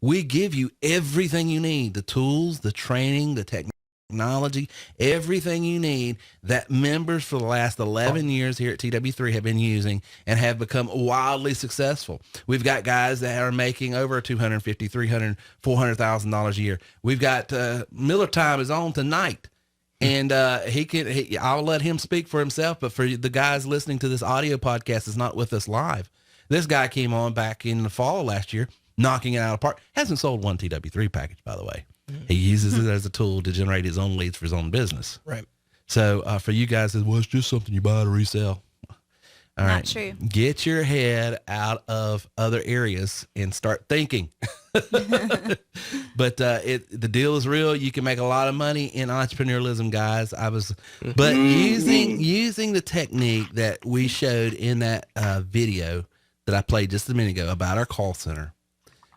We give you everything you need, the tools, the training, the technology, everything you need that members for the last 11 years here at TW3 have been using and have become wildly successful. We've got guys that are making over $250,000, $300,000, $400,000 a year. We've got Miller Time is on tonight. And I'll let him speak for himself, but for the guys listening to this audio podcast is not with us live. This guy came on back in the fall of last year, knocking it out of the park. Hasn't sold one TW3 package, by the way. He uses it as a tool to generate his own leads for his own business. Right. So for you guys, well, it's just something you buy to resell. All right. Not true. Get your head out of other areas and start thinking. But the deal is real. You can make a lot of money in entrepreneurialism, guys. But using the technique that we showed in that video that I played just a minute ago about our call center.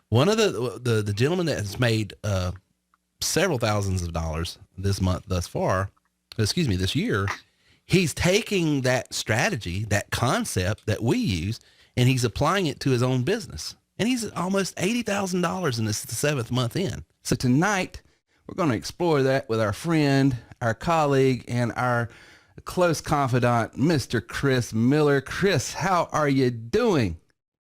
One of the gentleman that has made several thousands of dollars this year, he's taking that strategy, that concept that we use, and he's applying it to his own business. And he's almost $80,000 in this the 7th month in. So tonight, we're going to explore that with our friend, our colleague, and our close confidant, Mr. Chris Miller. Chris, how are you doing?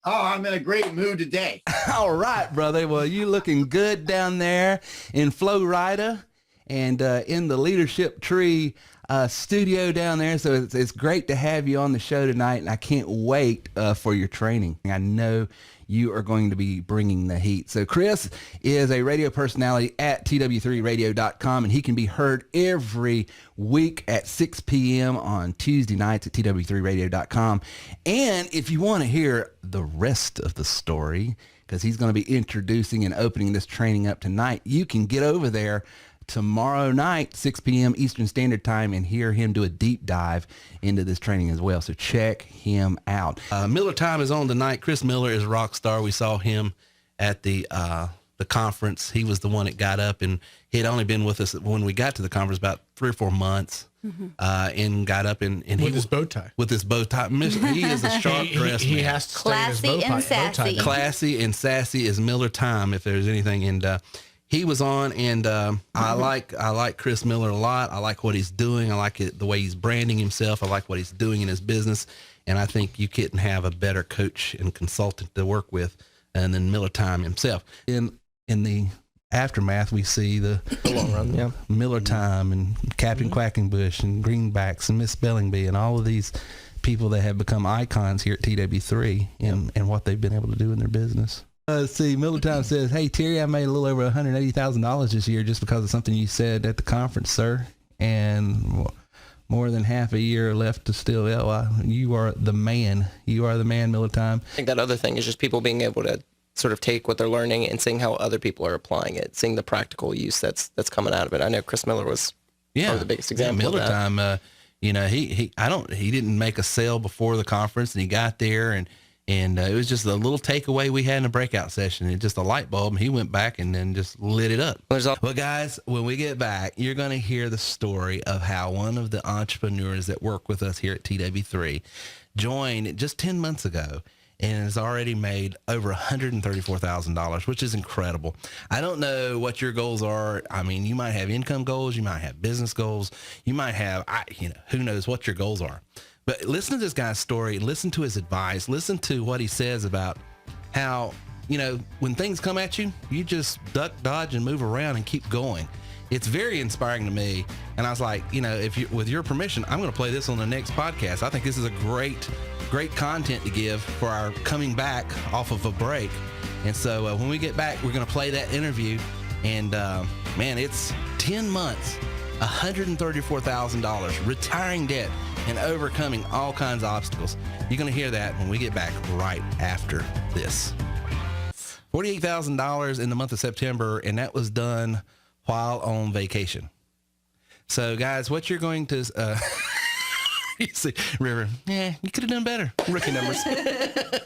Oh, I'm in a great mood today. All right, brother. Well, you looking good down there in Florida and in the Leadership Tree studio down there. So it's great to have you on the show tonight, and I can't wait for your training. I know you are going to be bringing the heat. So Chris is a radio personality at TW3radio.com, and he can be heard every week at 6 p.m. on Tuesday nights at TW3radio.com. And if you want to hear the rest of the story, because he's going to be introducing and opening this training up tonight, you can get over there tomorrow night, 6 p.m. Eastern Standard Time, and hear him do a deep dive into this training as well. So check him out. Miller Time is on tonight. Chris Miller is a rock star. We saw him at the conference. He was the one that got up, and he had only been with us when we got to the conference about 3 or 4 months, and got up and with his bow tie. With his bow tie. He is a sharp dressed man. He has to stay in his Classy and bow sassy. tie. Classy and sassy is Miller Time, if there's anything. And he was on, and I like Chris Miller a lot. I like what he's doing. I like the way he's branding himself. I like what he's doing in his business, and I think you couldn't have a better coach and consultant to work with than Miller Time himself. In the aftermath, we see the long run, Miller Time and Captain Quackenbush and Greenbacks and Miss Spelling Bee and all of these people that have become icons here at TW3 and what they've been able to do in their business. See, Miller Time says, "Hey, Terry, I made a little over $180,000 this year just because of something you said at the conference, sir. And more than half a year left to still. You are the man. You are the man, Miller Time." I think that other thing is just people being able to sort of take what they're learning and seeing how other people are applying it, seeing the practical use that's coming out of it. I know Chris Miller was probably the biggest example Miller of that. Time, he didn't make a sale before the conference, and he got there, and it was just a little takeaway we had in a breakout session. It just a light bulb, and he went back and then just lit it up. Well, guys, when we get back, you're going to hear the story of how one of the entrepreneurs that work with us here at TW3 joined just 10 months ago and has already made over $134,000, which is incredible. I don't know what your goals are. I mean, you might have income goals. You might have business goals. You might have, who knows what your goals are. But listen to this guy's story, listen to his advice, listen to what he says about how, when things come at you, you just duck, dodge, and move around and keep going. It's very inspiring to me. And I was like, with your permission, I'm going to play this on the next podcast. I think this is a great content to give for our coming back off of a break. And so when we get back, we're going to play that interview. And man, it's 10 months, $134,000, retiring debt, and overcoming all kinds of obstacles. You're going to hear that when we get back right after this. $48,000 in the month of September, and that was done while on vacation. So, guys, what you're going to... you see, River, you could have done better. Rookie numbers.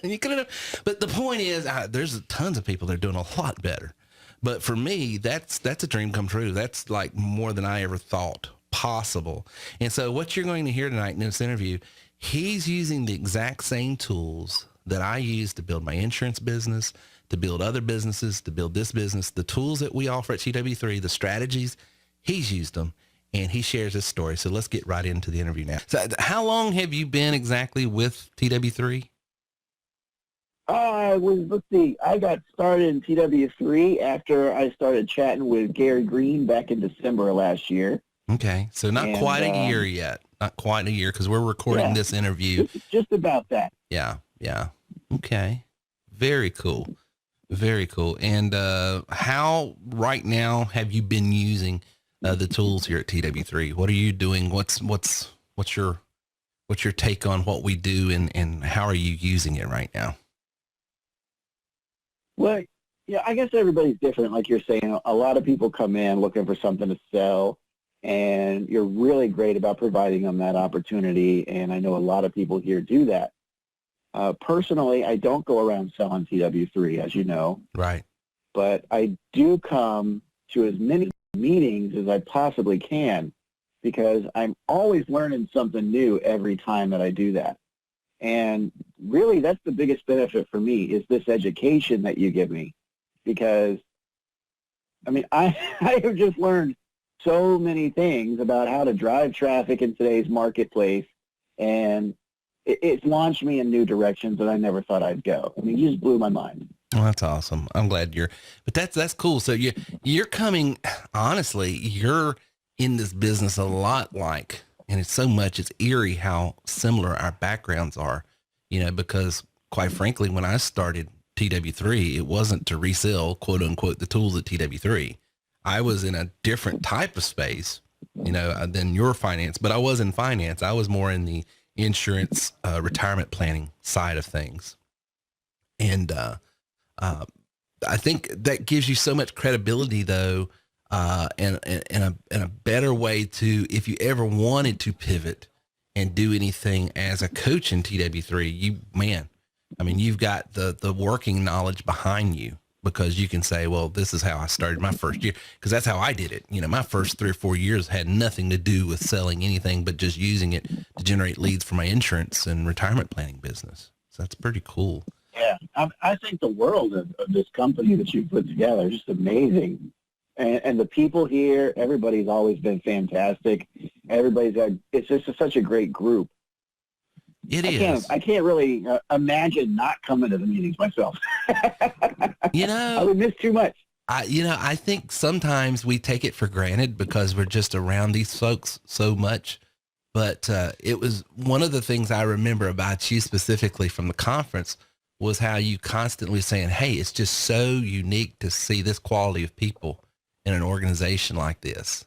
You could have. But the point is, there's tons of people that are doing a lot better. But for me, that's a dream come true. That's like more than I ever thought possible. And so what you're going to hear tonight in this interview, he's using the exact same tools that I use to build my insurance business, to build other businesses, to build this business. The tools that we offer at TW3, the strategies, he's used them, and he shares his story. So let's get right into the interview now. So how long have you been exactly with TW3? Let's see, I got started in TW3 after I started chatting with Gary Green back in December of last year. Okay. So not quite a year yet. Not quite a year, because we're recording this interview. Just about that. Yeah. Yeah. Okay. Very cool. Very cool. And how right now have you been using the tools here at TW3? What are you doing? What's your take on what we do, and how are you using it right now? Well, yeah, I guess everybody's different. Like you're saying, a lot of people come in looking for something to sell, and you're really great about providing them that opportunity. And I know a lot of people here do that. Personally, I don't go around selling TW3, as you know. Right. But I do come to as many meetings as I possibly can, because I'm always learning something new every time that I do that. And really, that's the biggest benefit for me, is this education that you give me. Because, I mean, I have just learned so many things about how to drive traffic in today's marketplace, and it's launched me in new directions that I never thought I'd go. I mean, you just blew my mind. Well, that's awesome. I'm glad but that's cool. So you're coming, honestly, you're in this business a lot like, and it's eerie how similar our backgrounds are, because quite frankly, when I started TW3, it wasn't to resell, quote unquote, the tools at TW3. I was in a different type of space, than your finance, but I was in finance. I was more in the insurance, retirement planning side of things. And, I think that gives you so much credibility, though, and a better way to, if you ever wanted to pivot and do anything as a coach in TW3, you've got the working knowledge behind you, because you can say, well, this is how I started my first year, because that's how I did it. My first 3 or 4 years had nothing to do with selling anything, but just using it to generate leads for my insurance and retirement planning business. So that's pretty cool. Yeah, I think the world of this company that you've put together is just amazing. And the people here, everybody's always been fantastic. It's just such a great group. I can't really imagine not coming to the meetings myself. I would miss too much. I think sometimes we take it for granted because we're just around these folks so much. But it was one of the things I remember about you specifically from the conference was how you constantly saying, hey, it's just so unique to see this quality of people in an organization like this.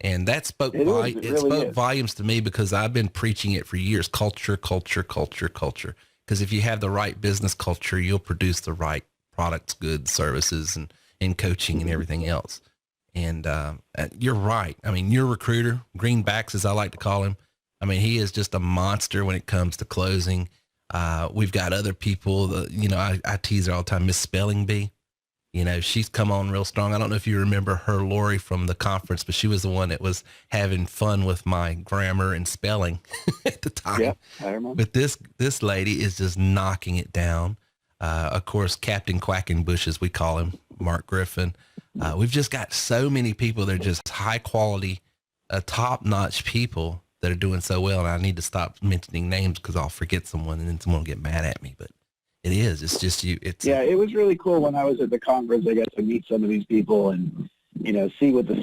And that spoke volumes to me, because I've been preaching it for years. Culture, culture, culture, culture. Because if you have the right business culture, you'll produce the right products, goods, services, and coaching and everything else. And you're right. I mean, your recruiter, Greenbacks, as I like to call him, he is just a monster when it comes to closing. We've got other people, I tease her all the time, Miss Spelling Bee. She's come on real strong. I don't know if you remember her, Lori, from the conference, but she was the one that was having fun with my grammar and spelling at the time. Yeah, I remember. But this lady is just knocking it down. Of course, Captain Quackenbush, as we call him, Mark Griffin. We've just got so many people that are just high quality, top-notch people that are doing so well. And I need to stop mentioning names because I'll forget someone and then someone will get mad at me. But it's just you. It was really cool when I was at the conference. I got to meet some of these people and, see what the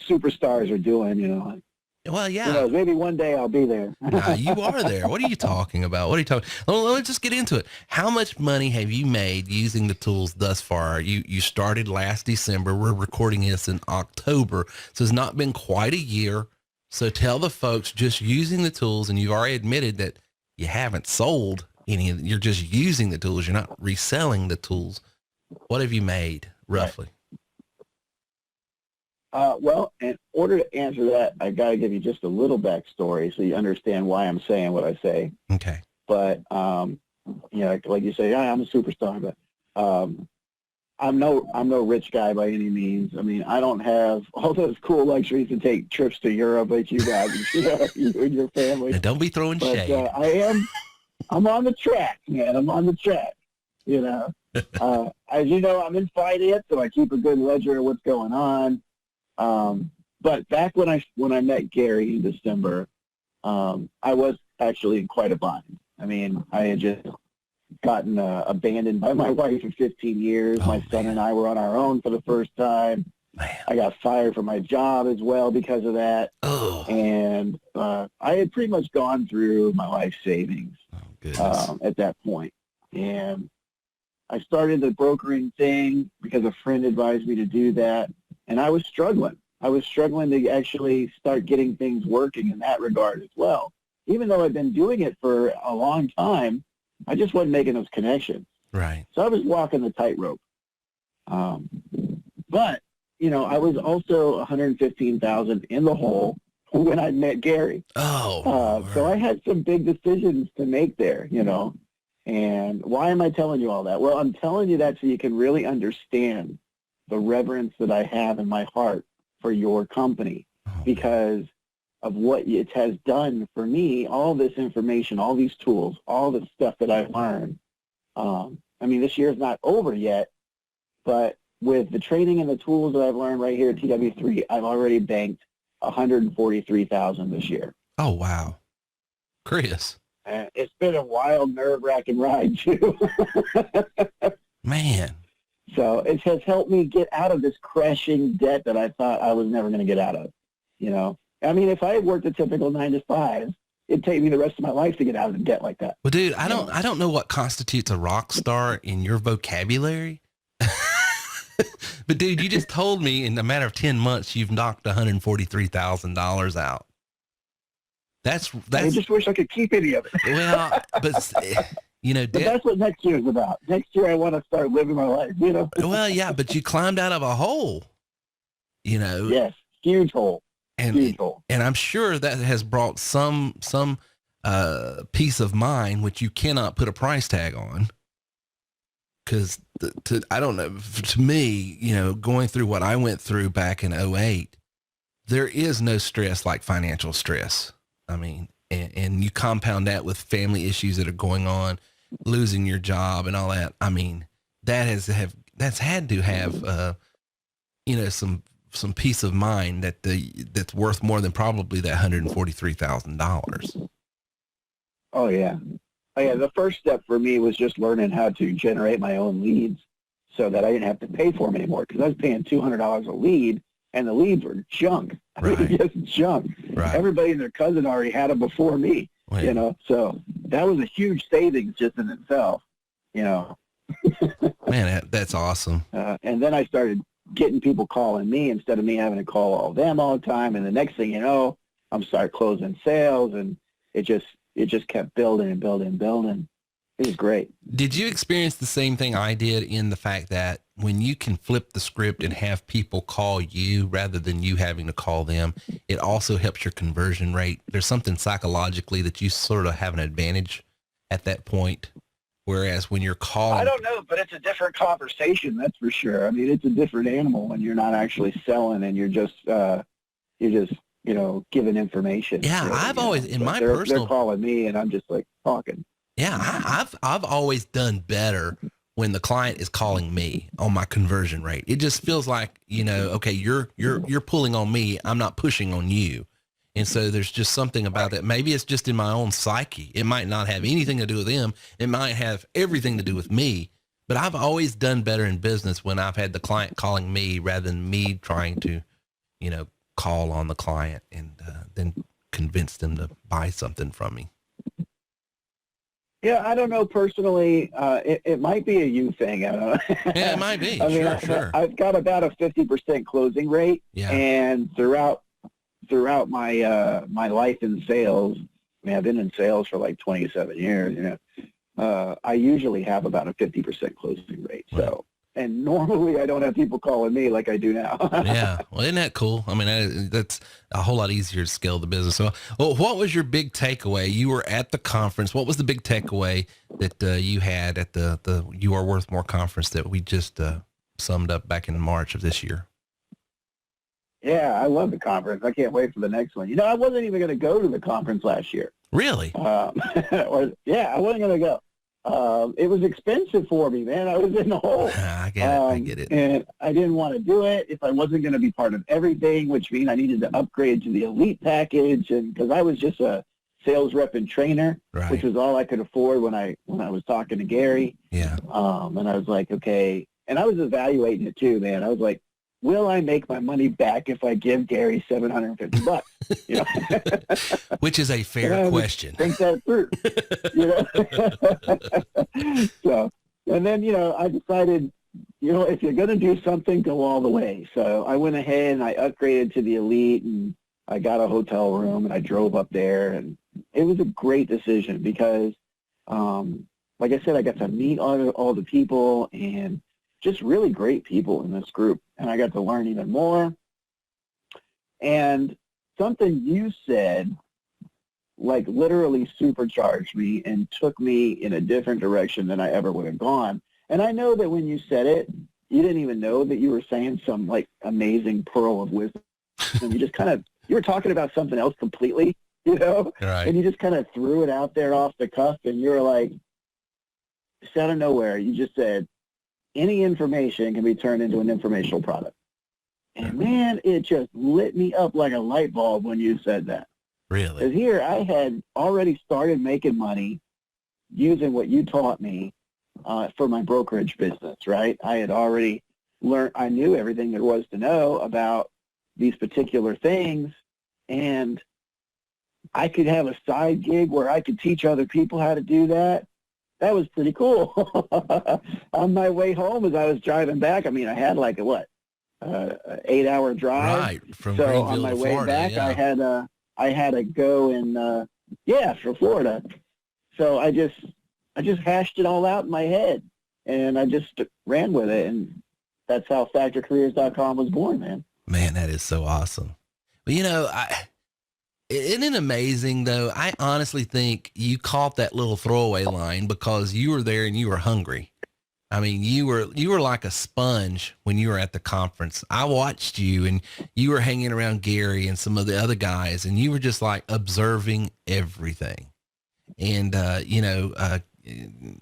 superstars are doing, Well, yeah. Maybe one day I'll be there. You are there. What are you talking about? Let's just get into it. How much money have you made using the tools thus far? You started last December. We're recording this in October. So it's not been quite a year. So tell the folks, just using the tools, and you've already admitted that you haven't sold any, you're just using the tools. You're not reselling the tools. What have you made roughly? Well, in order to answer that, I got to give you just a little backstory so you understand why I'm saying what I say. Okay. But, like you say, I'm a superstar, but I'm no rich guy by any means. I don't have all those cool luxuries to take trips to Europe like you guys, you and your family. Now don't be throwing shade. I'm on the track, man. I'm on the track, As you know, I'm in finance, so I keep a good ledger of what's going on. But back when I met Gary in December, I was actually in quite a bind. I mean, I had just gotten abandoned by my wife of 15 years. Oh, My son and I were on our own for the first time. Man. I got fired from my job as well because of that. Oh. And I had pretty much gone through my life savings at that point. And I started the brokering thing because a friend advised me to do that. And I was struggling. I was struggling to actually start getting things working in that regard as well. Even though I've been doing it for a long time, I just wasn't making those connections. Right. So I was walking the tightrope. But, you know, I was also 115,000 in the hole when I met Gary. Oh. So I had some big decisions to make there, you know. And why am I telling you all that? Well, I'm telling you that so you can really understand the reverence that I have in my heart for your company, because of what it has done for me, all this information, all these tools, all the stuff that I've learned. I mean, this year is not over yet, but with the training and the tools that I've learned right here at TW3, I've already banked 143,000 this year. Oh, wow. Chris. It's been a wild, nerve-wracking ride, too. Man. So it has helped me get out of this crashing debt that I thought I was never going to get out of, you know. I mean, if I had worked a typical 9 to 5, it'd take me the rest of my life to get out of a debt like that. Well, dude, I don't know what constitutes a rock star in your vocabulary. But dude, you just told me in a matter of 10 months, you've knocked $143,000 out. That's. I just wish I could keep any of it. Well, but you know, but that's what next year's about. Next year, I want to start living my life, you know? Well, yeah, but you climbed out of a hole, you know? Yes. Huge hole. And I'm sure that has brought some peace of mind, which you cannot put a price tag on. Because I don't know, to me, you know, going through what I went through back in 2008, there is no stress like financial stress. I mean, and you compound that with family issues that are going on, losing your job and all that. I mean, that's had to have, you know, some peace of mind that's worth more than probably that $143,000. Oh yeah. The first step for me was just learning how to generate my own leads so that I didn't have to pay for them anymore, because I was paying $200 a lead and the leads were junk. Right. I mean, just junk. Right. Everybody and their cousin already had them before me, you know, so that was a huge savings just in itself, you know. Man, that's awesome. And then I started getting people calling me instead of me having to call all them all the time. And the next thing you know, I'm start closing sales, and it just kept building and building and building. It was great. Did you experience the same thing I did, in the fact that when you can flip the script and have people call you rather than you having to call them, it also helps your conversion rate? There's something psychologically that you sort of have an advantage at that point. Whereas when you're calling, I don't know, but it's a different conversation. That's for sure. I mean, it's a different animal when you're not actually selling and you're just you know, giving information. Yeah, really, I've always, in my personal, they're calling me and I'm just like talking. Yeah, I've always done better when the client is calling me on my conversion rate. It just feels like, you know, okay, you're pulling on me, I'm not pushing on you. And so there's just something about that. Maybe it's just in my own psyche. It might not have anything to do with them. It might have everything to do with me. But I've always done better in business when I've had the client calling me rather than me trying to, you know, call on the client and then convince them to buy something from me. Yeah, I don't know personally. It might be a you thing. I don't know. Yeah, it might be. I mean, Sure. I've got about a 50% closing rate. Yeah. And throughout my my life in sales, I mean, I've been in sales for like 27 years, you know, I usually have about a 50% closing rate. Right. So, and normally I don't have people calling me like I do now. Yeah. Well, isn't that cool? I mean, that's a whole lot easier to scale the business. So, well, what was your big takeaway? You were at the conference. What was the big takeaway that you had at the You Are Worth More conference that we just summed up back in March of this year? Yeah, I love the conference. I can't wait for the next one. You know, I wasn't even going to go to the conference last year. Really? Yeah, I wasn't going to go. it was expensive for me, man. I was in the hole. I get it. I get it. And I didn't want to do it if I wasn't going to be part of everything, which means I needed to upgrade to the elite package. And because I was just a sales rep and trainer, Right. which was all I could afford when I was talking to Gary. Yeah. And I was like, okay. And I was evaluating it too, man. I was like, will I make my money back if I give Gary $750? You know, which is a fair question. Think that through. You know, so, and then I decided, if you're going to do something, go all the way. So I went ahead and I upgraded to the elite, and I got a hotel room, and I drove up there, and it was a great decision because, like I said, I got to meet all the people and just really great people in this group, and I got to learn even more. And something you said, like, literally supercharged me and took me in a different direction than I ever would have gone. And I know that when you said it, you didn't even know that you were saying some, like, amazing pearl of wisdom. And you just you were talking about something else completely, Right. And you just kind of threw it out there off the cuff, and you were like, just out of nowhere, you just said, any information can be turned into an informational product. And man, it just lit me up like a light bulb when you said that. Really? Because here I had already started making money using what you taught me for my brokerage business, right? I had already learned, I knew everything there was to know about these particular things, and I could have a side gig where I could teach other people how to do that. That was pretty cool. On my way home, as I was driving back, I mean, I had like a 8-hour drive. Right, from so Greenville on my to way Florida, back, yeah. I had to go and from Florida. So I just hashed it all out in my head, and I just ran with it, and that's how FactorCareers.com was born, man. Man, that is so awesome. Well, isn't it amazing though? I honestly think you caught that little throwaway line because you were there and you were hungry. I mean, you were like a sponge when you were at the conference. I watched you, and you were hanging around Gary and some of the other guys, and you were just like observing everything. And,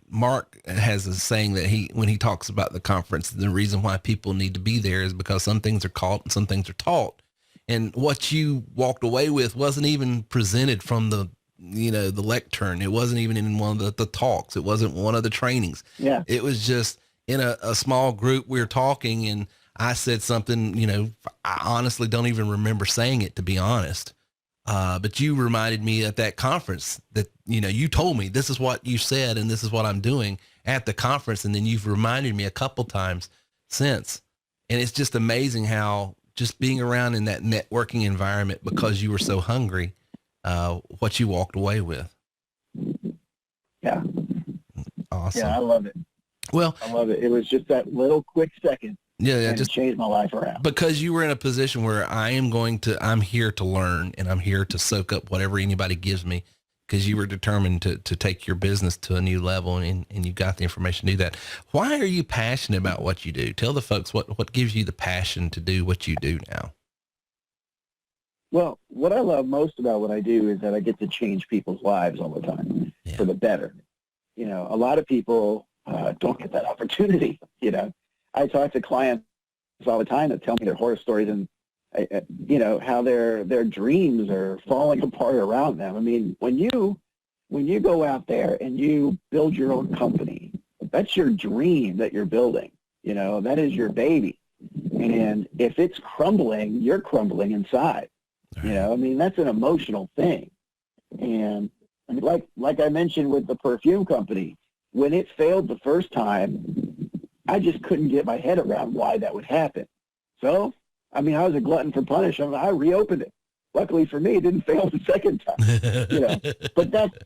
Mark has a saying that when he talks about the conference, the reason why people need to be there is because some things are caught and some things are taught. And what you walked away with wasn't even presented from the lectern. It wasn't even in one of the talks. It wasn't one of the trainings. Yeah. It was just in a small group. We were talking, and I said something, I honestly don't even remember saying it, to be honest. But you reminded me at that conference that, you told me this is what you said, and this is what I'm doing at the conference. And then you've reminded me a couple times since. And it's just amazing how just being around in that networking environment, because you were so hungry, what you walked away with. Yeah. Awesome. Yeah, I love it. Well, I love it. It was just that little quick second. Yeah, and just it changed my life around. Because you were in a position where I'm here to learn, and I'm here to soak up whatever anybody gives me, because you were determined to take your business to a new level, and you got the information to do that. Why are you passionate about what you do? Tell the folks what gives you the passion to do what you do now. Well, what I love most about what I do is that I get to change people's lives all the time for the better. A lot of people don't get that opportunity. I talk to clients all the time that tell me their horror stories and, how their dreams are falling apart around them. I mean, when you go out there and you build your own company, that's your dream that you're building. That is your baby. And if it's crumbling, you're crumbling inside. I mean, that's an emotional thing. And like I mentioned with the perfume company, when it failed the first time, I just couldn't get my head around why that would happen. So, I mean, I was a glutton for punishment. I reopened it. Luckily for me, it didn't fail the second time. But that's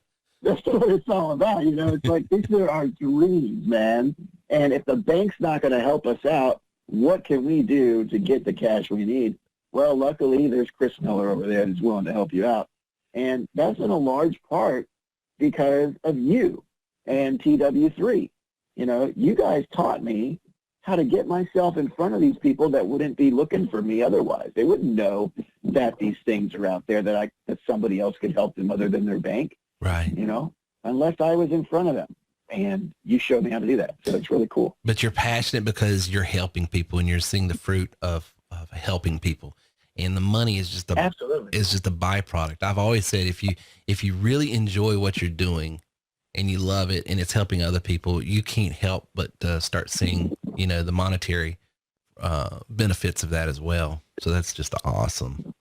what it's all about. It's like, these are our dreams, man. And if the bank's not going to help us out, what can we do to get the cash we need? Well, luckily, there's Chris Miller over there that's willing to help you out. And that's in a large part because of you and TW3. You guys taught me how to get myself in front of these people that wouldn't be looking for me otherwise. They wouldn't know that these things are out there that somebody else could help them other than their bank. Right. Unless I was in front of them. And you showed me how to do that. So it's really cool. But you're passionate because you're helping people and you're seeing the fruit of helping people. And the money is just Absolutely. is just a byproduct. I've always said if you really enjoy what you're doing and you love it and it's helping other people, you can't help but start seeing, the monetary benefits of that as well. So that's just awesome.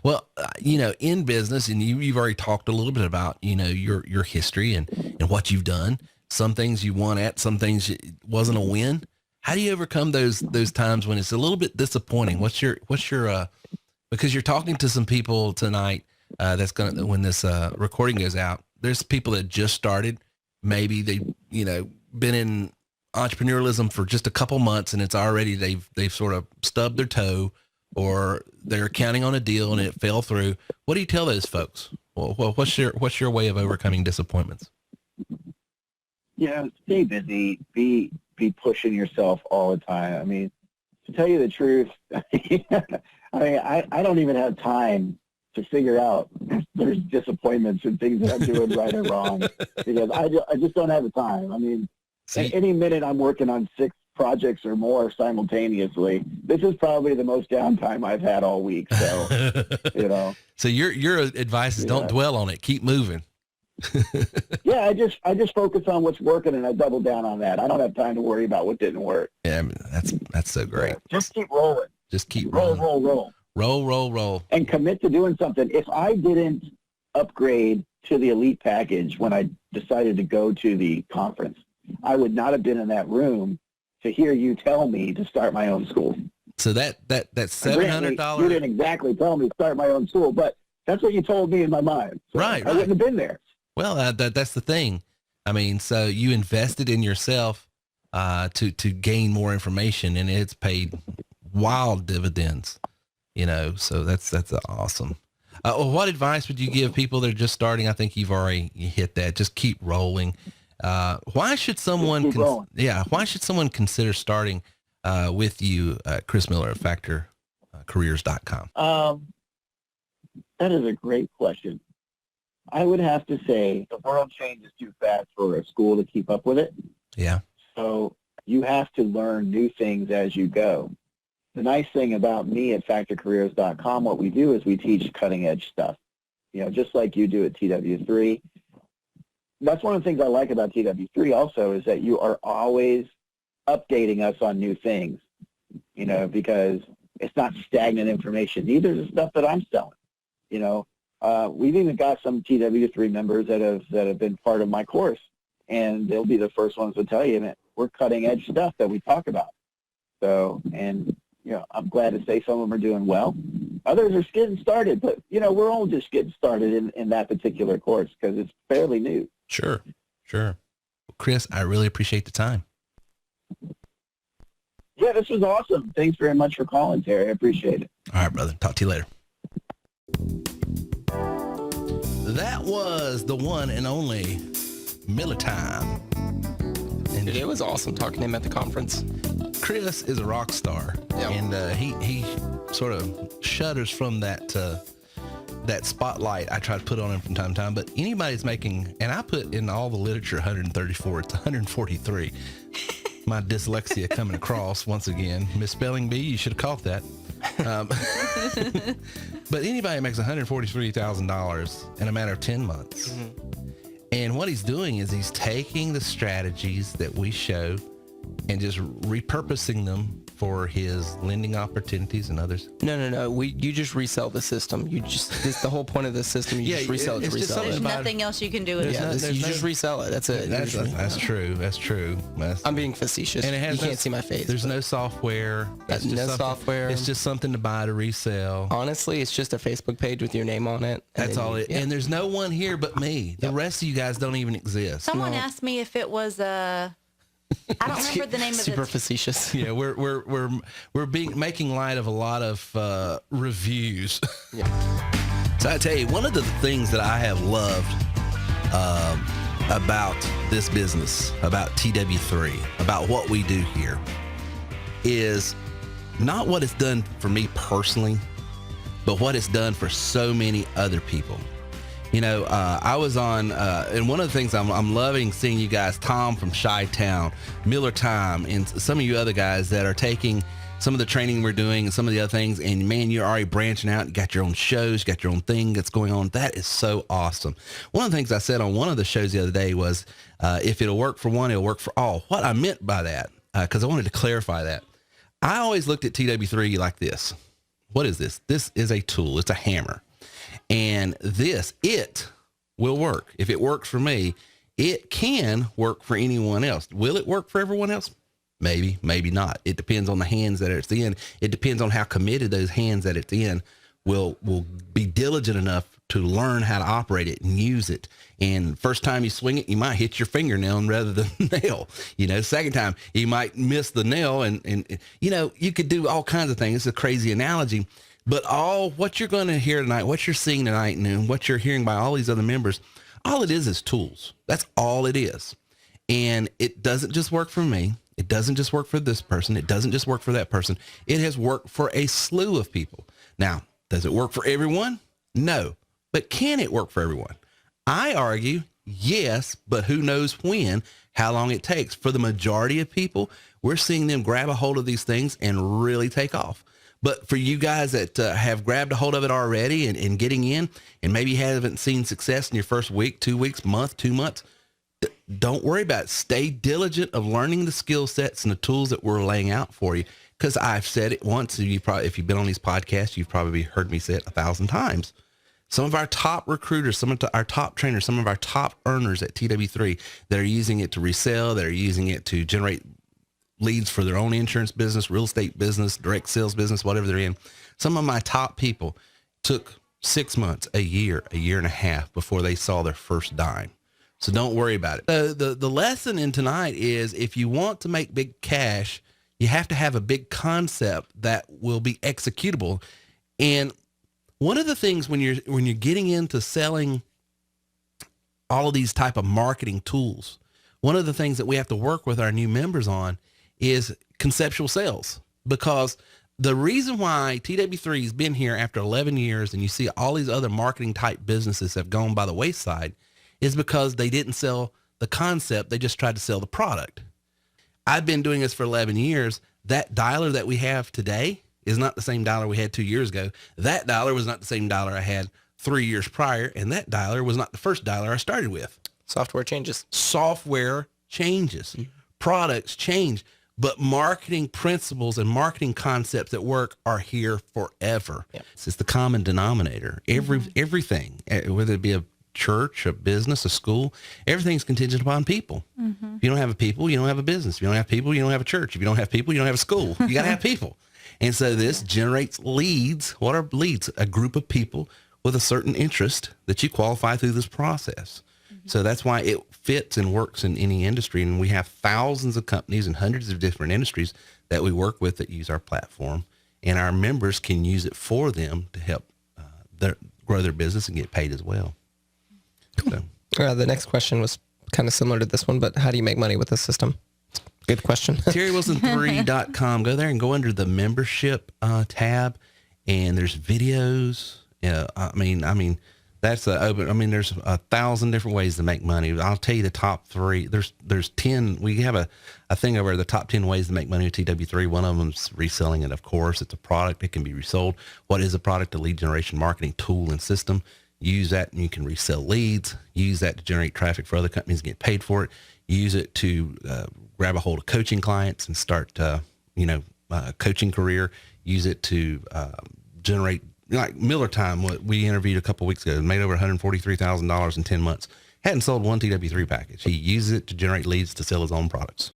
Well, in business, and you've already talked a little bit about, your history and what you've done. Some things you won at, some things it wasn't a win. How do you overcome those times when it's a little bit disappointing? What's your because you're talking to some people tonight, when this recording goes out, there's people that just started. Maybe they, been in entrepreneurialism for just a couple months and it's already, they've sort of stubbed their toe, or they're counting on a deal and it fell through. What do you tell those folks? Well, what's your way of overcoming disappointments? Stay busy, be pushing yourself all the time. I mean, to tell you the truth, I don't even have time to figure out if there's disappointments and things that I'm doing right or wrong, because I just don't have the time. I mean, any minute I'm working on 6 projects or more simultaneously. This is probably the most downtime I've had all week. So, So your advice is don't dwell on it. Keep moving. I just focus on what's working and I double down on that. I don't have time to worry about what didn't work. Yeah, I mean, that's so great. Just keep rolling. Just keep rolling. Roll. And commit to doing something. If I didn't upgrade to the elite package when I decided to go to the conference, I would not have been in that room to hear you tell me to start my own school. So that $700. You didn't exactly tell me to start my own school, but that's what you told me in my mind. So right. I wouldn't have been there. Well, that's the thing. I mean, so you invested in yourself to gain more information, and it's paid wild dividends. So that's awesome. What advice would you give people that are just starting? I think you've already hit that. Just keep rolling. Why should someone consider starting with you, Chris Miller at factorcareers.com? That is a great question. I would have to say the world changes too fast for a school to keep up with it. Yeah. So you have to learn new things as you go. The nice thing about me at factorcareers.com, what we do is we teach cutting edge stuff, just like you do at TW3. That's one of the things I like about TW3 also, is that you are always updating us on new things, because it's not stagnant information. Neither is the stuff that I'm selling. We've even got some TW3 members that have been part of my course, and they'll be the first ones to tell you that we're cutting edge stuff that we talk about. So, and I'm glad to say some of them are doing well. Others are getting started, but we're all just getting started in that particular course because it's fairly new. Sure. Well, Chris, I really appreciate the time. Yeah, this was awesome. Thanks very much for calling, Terry. I appreciate it. All right, brother. Talk to you later. That was the one and only Miller Time. And it was awesome talking to him at the conference. Chris is a rock star, and he sort of shudders from that spotlight I try to put on him from time to time. But anybody's making, and I put in all the literature 134, it's 143. My dyslexia coming across once again. Misspelling bee, you should have caught that. But anybody makes $143,000 in a matter of 10 months. Mm-hmm. And what he's doing is he's taking the strategies that we show and just repurposing them for his lending opportunities and others. No. You just resell the system. It's the whole point of the system. You just resell it. There's nothing else you can do with it. You just resell it. That's it. That's true. I'm being facetious. And you can't see my face. There's no software. Software. It's just something to buy to resell. Honestly, it's just a Facebook page with your name on it. That's all it. Yeah. And there's no one here but me. The rest of you guys don't even exist. Someone asked me if it was I don't remember the name of it. Super facetious. Yeah, we're making light of a lot of reviews. Yeah. So I tell you, one of the things that I have loved about this business, about TW3, about what we do here, is not what it's done for me personally, but what it's done for so many other people. I was on, and one of the things I'm loving seeing you guys, Tom from Chi-Town, Miller Time, and some of you other guys that are taking some of the training we're doing and some of the other things, and man, you're already branching out. You got your own shows, you got your own thing that's going on. That is so awesome. One of the things I said on one of the shows the other day was, if it'll work for one, it'll work for all. What I meant by that, because I wanted to clarify that, I always looked at TW3 like this. What is this? This is a tool. It's a hammer. And it will work. If it works for me, it can work for anyone else. Will it work for everyone else? Maybe, maybe not. It depends on the hands that it's in. It depends on how committed those hands that it's in will be diligent enough to learn how to operate it and use it. And first time you swing it, you might hit your fingernail rather than nail. Second time you might miss the nail and you could do all kinds of things. It's a crazy analogy. But what you're going to hear tonight, what you're seeing tonight, and what you're hearing by all these other members, all it is tools. That's all it is. And it doesn't just work for me. It doesn't just work for this person. It doesn't just work for that person. It has worked for a slew of people. Now, does it work for everyone? No. But can it work for everyone? I argue, yes, but who knows when, how long it takes. For the majority of people, we're seeing them grab a hold of these things and really take off. But for you guys that have grabbed a hold of it already and getting in, and maybe haven't seen success in your first week, 2 weeks, month, 2 months, don't worry about it. Stay diligent of learning the skill sets and the tools that we're laying out for you. Because I've said it once, and if you've been on these podcasts, you've probably heard me say it 1,000 times. Some of our top recruiters, some of our top trainers, some of our top earners at TW3 that are using it to resell, that are using it to generate leads for their own insurance business, real estate business, direct sales business, whatever they're in. Some of my top people took 6 months, a year and a half before they saw their first dime. So don't worry about it. The lesson in tonight is, if you want to make big cash, you have to have a big concept that will be executable. And one of the things when you're getting into selling all of these type of marketing tools, one of the things that we have to work with our new members on is conceptual sales. Because the reason why TW3 has been here after 11 years and you see all these other marketing type businesses have gone by the wayside is because they didn't sell the concept. They just tried to sell the product. I've been doing this for 11 years. That dialer that we have today is not the same dialer we had 2 years ago. That dialer was not the same dialer I had 3 years prior. And that dialer was not the first dialer I started with. Software changes. Software changes. Mm-hmm. Products change. But marketing principles and marketing concepts that work are here forever. Yep. It's the common denominator. Everything, whether it be a church, a business, a school, everything's contingent upon people. Mm-hmm. If you don't have a people, you don't have a business. If you don't have people, you don't have a church. If you don't have people, you don't have a school. You got to have people. And so this generates leads. What are leads? A group of people with a certain interest that you qualify through this process. So that's why it fits and works in any industry. And we have thousands of companies and hundreds of different industries that we work with that use our platform. And our members can use it for them to help grow their business and get paid as well. Cool. So. The next question was kind of similar to this one, but how do you make money with this system? Good question. TerryWilson3.com. Go there and go under the membership tab. And there's videos. I mean, that's open. I mean, there's 1,000 different ways to make money. I'll tell you the top 3. There's 10. We have a thing over the top 10 ways to make money with TW3. One of them is reselling it. Of course, it's a product. It can be resold. What is a product? A lead generation marketing tool and system. Use that and you can resell leads. Use that to generate traffic for other companies and get paid for it. Use it to grab a hold of coaching clients and start, a coaching career. Use it to generate. Like Miller Time, what we interviewed a couple of weeks ago, made over $143,000 in 10 months. Hadn't sold one TW3 package. He uses it to generate leads to sell his own products.